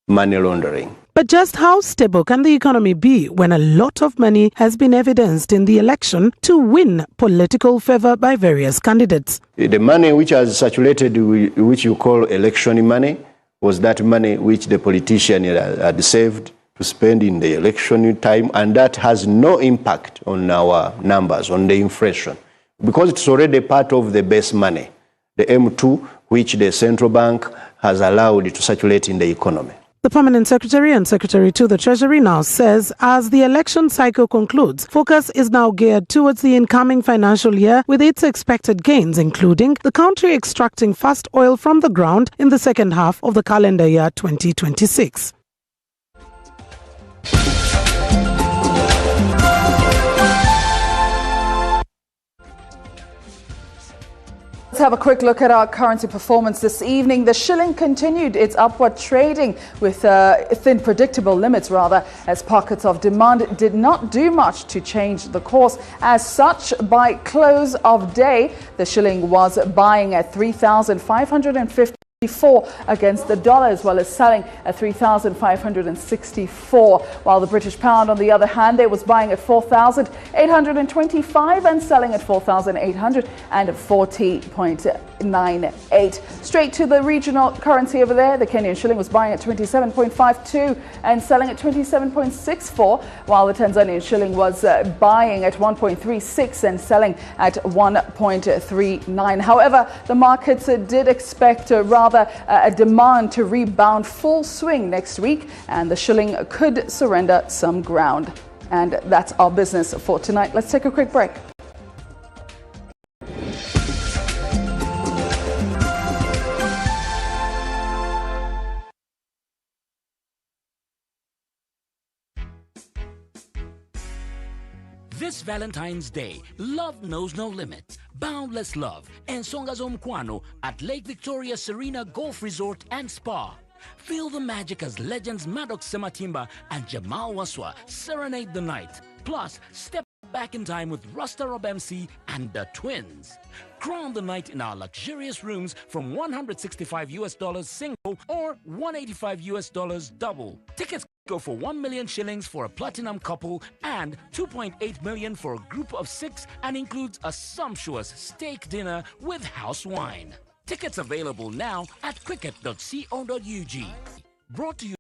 money laundering. But just how stable can the economy be when a lot of money has been evidenced in the election to win political favor by various candidates? The money which has circulated, which you call election money, was that money which the politician had saved to spend in the election time, and that has no impact on our numbers, on the inflation, because it's already part of the base money, the M2, which the central bank has allowed to circulate in the economy. The Permanent Secretary and Secretary to the Treasury now says as the election cycle concludes, focus is now geared towards the incoming financial year with its expected gains, including the country extracting fast oil from the ground in the second half of the calendar year 2026. Let's have a quick look at our currency performance this evening. The shilling continued its upward trading with thin predictable limits as pockets of demand did not do much to change the course. As such, by close of day, the shilling was buying at 3,554 against the dollar, as well as selling at 3,564, while the British pound, on the other hand, they was buying at 4,825 and selling at 4,840.98. Straight to the regional currency over there, the Kenyan shilling was buying at 27.52 and selling at 27.64, while the Tanzanian shilling was buying at 1.36 and selling at 1.39. However, the markets did expect a demand to rebound full swing next week, and the shilling could surrender some ground. And that's our business for tonight. Let's take a quick break. This Valentine's Day, love knows no limits. Boundless love and Ensonga z'omukwano at Lake Victoria Serena Golf Resort and Spa. Feel the magic as legends Maddox Sematimba and Jamal Waswa serenade the night. Plus, step back in time with Rasta Rob MC and the Twins. Crown the night in our luxurious rooms from $165 single or $185 double. Tickets go for 1 million shillings for a platinum couple and 2.8 million for a group of 6, and includes a sumptuous steak dinner with house wine. Tickets available now at cricket.co.ug. Brought to you